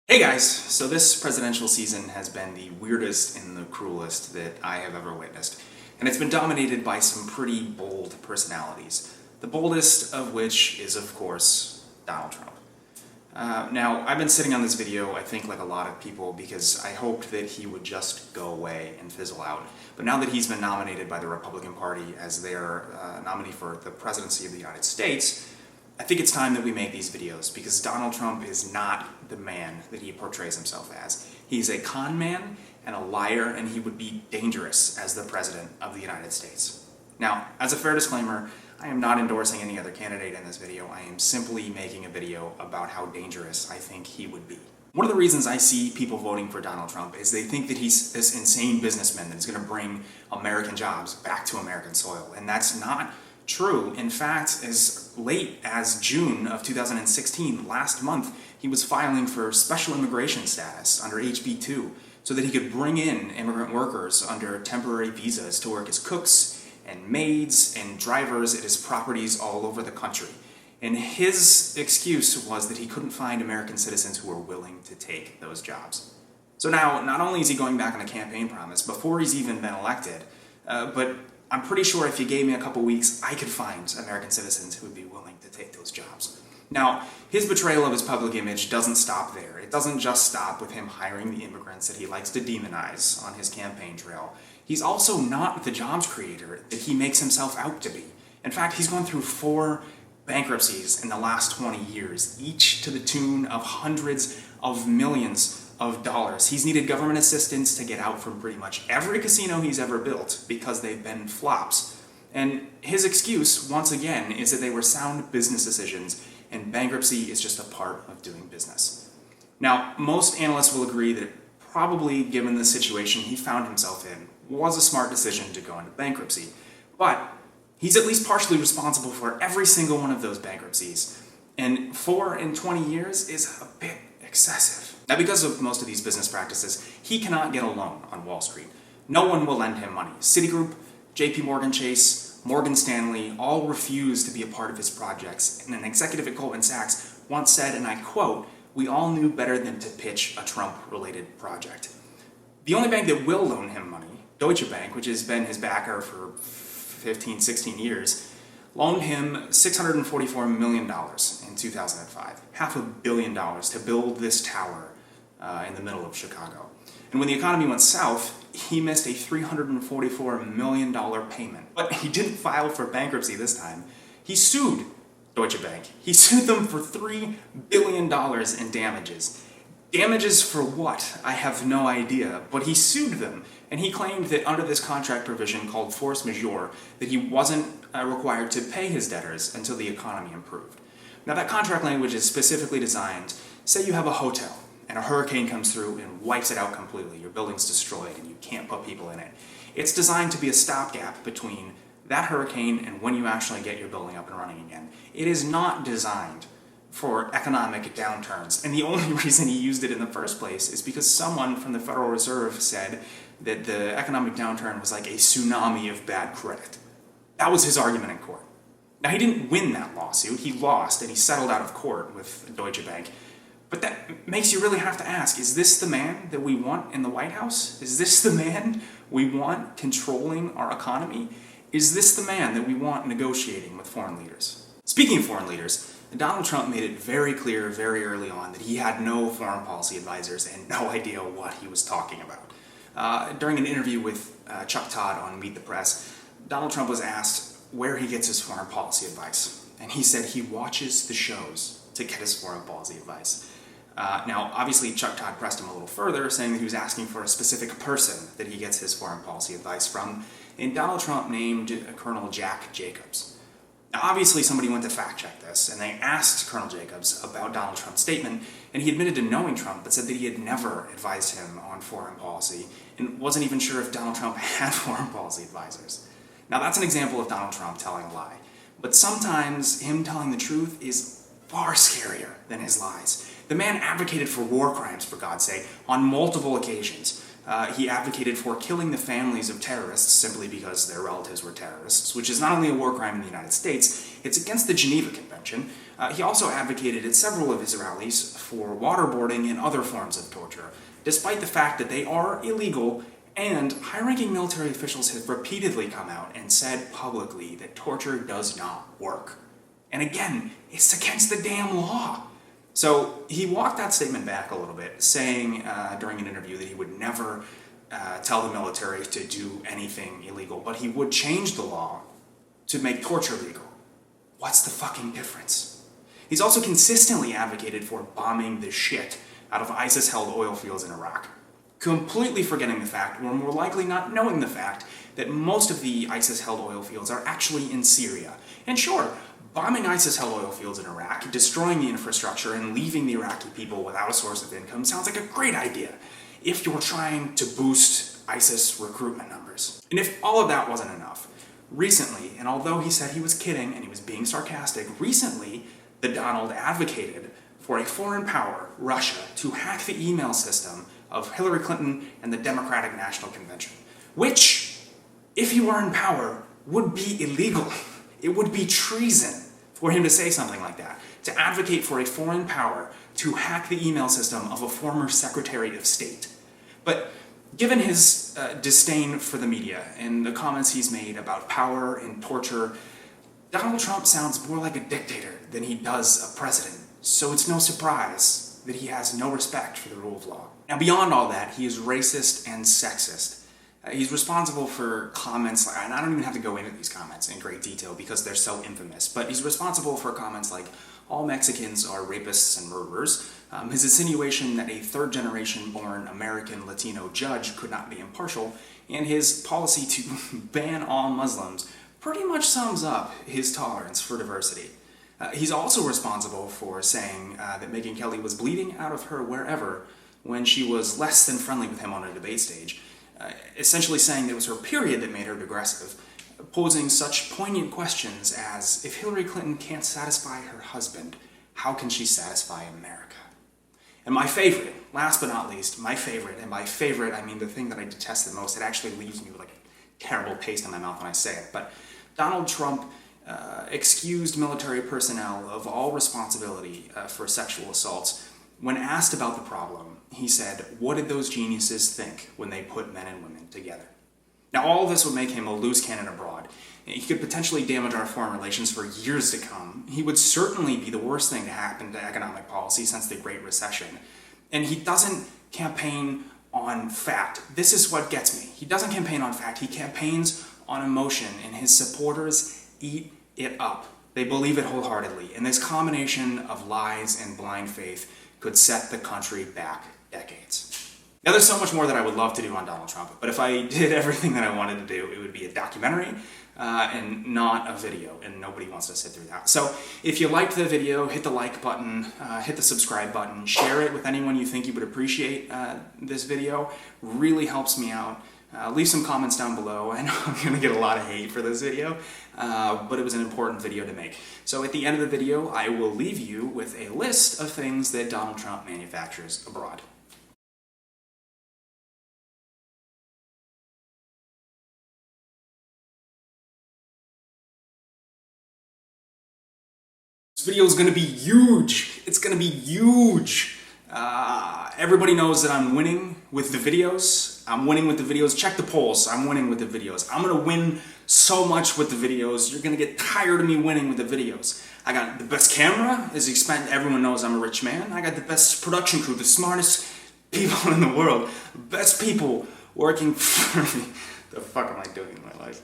Hey guys, so this presidential season has been the weirdest and the cruelest that I have ever witnessed, and it's been dominated by some pretty bold personalities, the boldest of which is, of course, Donald Trump. Now, I've been sitting on this video, I think like a lot of people, because I hoped that he would just go away and fizzle out. But now that he's been nominated by the Republican Party as their nominee for the presidency of the United States, I think it's time that we make these videos, because Donald Trump is not the man that he portrays himself as. He's a con man and a liar, and he would be dangerous as the President of the United States. Now, as a fair disclaimer, I am not endorsing any other candidate in this video. I am simply making a video about how dangerous I think he would be. One of the reasons I see people voting for Donald Trump is they think that he's this insane businessman that's going to bring American jobs back to American soil, and that's not true. In fact, as late as June of 2016, last month, he was filing for special immigration status under HB 2 so that he could bring in immigrant workers under temporary visas to work as cooks and maids and drivers at his properties all over the country. And his excuse was that he couldn't find American citizens who were willing to take those jobs. So now, not only is he going back on a campaign promise before he's even been elected, but I'm pretty sure if you gave me a couple weeks, I could find American citizens who would be willing to take those jobs. Now, his betrayal of his public image doesn't stop there. It doesn't just stop with him hiring the immigrants that he likes to demonize on his campaign trail. He's also not the jobs creator that he makes himself out to be. In fact, he's gone through 4 bankruptcies in the last 20 years, each to the tune of hundreds of millions of dollars. He's needed government assistance to get out from pretty much every casino he's ever built because they've been flops. And his excuse, once again, is that they were sound business decisions and bankruptcy is just a part of doing business. Now, most analysts will agree that probably, given the situation he found himself in, was a smart decision to go into bankruptcy. But he's at least partially responsible for every single one of those bankruptcies. And 4 in 20 years is a bit excessive. Now, because of most of these business practices, he cannot get a loan on Wall Street. No one will lend him money. Citigroup, JP Morgan Chase, Morgan Stanley all refuse to be a part of his projects. And an executive at Goldman Sachs once said, and I quote, "We all knew better than to pitch a Trump-related project." The only bank that will loan him money, Deutsche Bank, which has been his backer for 15, 16 years, loaned him $644 million in 2005, $500 million to build this tower in the middle of Chicago. And when the economy went south, he missed a $344 million payment. But he didn't file for bankruptcy this time. He sued Deutsche Bank. He sued them for $3 billion in damages. Damages for what? I have no idea, but he sued them, and he claimed that under this contract provision called force majeure, that he wasn't required to pay his debtors until the economy improved. Now, that contract language is specifically designed, say you have a hotel, and a hurricane comes through and wipes it out completely, your building's destroyed and you can't put people in it. It's designed to be a stopgap between that hurricane and when you actually get your building up and running again. It is not designed for economic downturns, and the only reason he used it in the first place is because someone from the Federal Reserve said that the economic downturn was like a tsunami of bad credit. That was his argument in court. Now, he didn't win that lawsuit. He lost, and he settled out of court with Deutsche Bank. But that makes you really have to ask, is this the man that we want in the White House? Is this the man we want controlling our economy? Is this the man that we want negotiating with foreign leaders? Speaking of foreign leaders, Donald Trump made it very clear very early on that he had no foreign policy advisors and no idea what he was talking about. During an interview with Chuck Todd on Meet the Press, Donald Trump was asked where he gets his foreign policy advice. And he said he watches the shows to get his foreign policy advice. Now, obviously, Chuck Todd pressed him a little further, saying that he was asking for a specific person that he gets his foreign policy advice from, and Donald Trump named Colonel Jack Jacobs. Now, obviously, somebody went to fact-check this, and they asked Colonel Jacobs about Donald Trump's statement, and he admitted to knowing Trump, but said that he had never advised him on foreign policy, and wasn't even sure if Donald Trump had foreign policy advisors. Now, that's an example of Donald Trump telling a lie, but sometimes him telling the truth is far scarier than his lies. The man advocated for war crimes, for God's sake, on multiple occasions. He advocated for killing the families of terrorists simply because their relatives were terrorists, which is not only a war crime in the United States, it's against the Geneva Convention. intervention. He also advocated at several of his rallies for waterboarding and other forms of torture, despite the fact that they are illegal, and high-ranking military officials have repeatedly come out and said publicly that torture does not work. And again, it's against the damn law. So he walked that statement back a little bit, saying during an interview that he would never tell the military to do anything illegal, but he would change the law to make torture legal. What's the fucking difference? He's also consistently advocated for bombing the shit out of ISIS-held oil fields in Iraq, completely forgetting the fact, or more likely not knowing the fact, that most of the ISIS-held oil fields are actually in Syria. And sure, bombing ISIS-held oil fields in Iraq, destroying the infrastructure, and leaving the Iraqi people without a source of income sounds like a great idea if you're trying to boost ISIS recruitment numbers. And if all of that wasn't enough, recently, and although he said he was kidding and he was being sarcastic, recently the Donald advocated for a foreign power, Russia, to hack the email system of Hillary Clinton and the Democratic National Convention, which, if he were in power, would be illegal. It would be treason for him to say something like that, to advocate for a foreign power to hack the email system of a former Secretary of State. But given his disdain for the media and the comments he's made about power and torture, Donald Trump sounds more like a dictator than he does a president, so it's no surprise that he has no respect for the rule of law. Now, beyond all that, he is racist and sexist. He's responsible for comments, and I don't even have to go into these comments in great detail because they're so infamous, but he's responsible for comments like, all Mexicans are rapists and murderers, his insinuation that a third-generation-born American Latino judge could not be impartial, and his policy to ban all Muslims pretty much sums up his tolerance for diversity. He's also responsible for saying that Megyn Kelly was bleeding out of her wherever when she was less than friendly with him on a debate stage, essentially saying it was her period that made her aggressive, posing such poignant questions as, if Hillary Clinton can't satisfy her husband, how can she satisfy America? And my favorite, last but not least, my favorite, and by favorite I mean the thing that I detest the most, it actually leaves me with like a terrible taste in my mouth when I say it, but Donald Trump excused military personnel of all responsibility for sexual assaults. When asked about the problem, he said, what did those geniuses think when they put men and women together? Now, all of this would make him a loose cannon abroad. He could potentially damage our foreign relations for years to come. He would certainly be the worst thing to happen to economic policy since the Great Recession. And he doesn't campaign on fact. This is what gets me. He doesn't campaign on fact. He campaigns on emotion, and his supporters eat it up. They believe it wholeheartedly. And this combination of lies and blind faith could set the country back decades. Now, there's so much more that I would love to do on Donald Trump, but if I did everything that I wanted to do, it would be a documentary and not a video, and nobody wants to sit through that. So if you liked the video, hit the like button, hit the subscribe button, share it with anyone you think you would appreciate this video. Really helps me out. Leave some comments down below. I know I'm going to get a lot of hate for this video, but it was an important video to make. So at the end of the video, I will leave you with a list of things that Donald Trump manufactures abroad. This video is going to be huge. It's going to be huge. Everybody knows that I'm winning with the videos. I'm winning with the videos. Check the polls. I'm winning with the videos. I'm going to win so much with the videos. You're going to get tired of me winning with the videos. I got the best camera, as everyone knows I'm a rich man. I got the best production crew, the smartest people in the world, the best people working for me. The fuck am I doing in my life?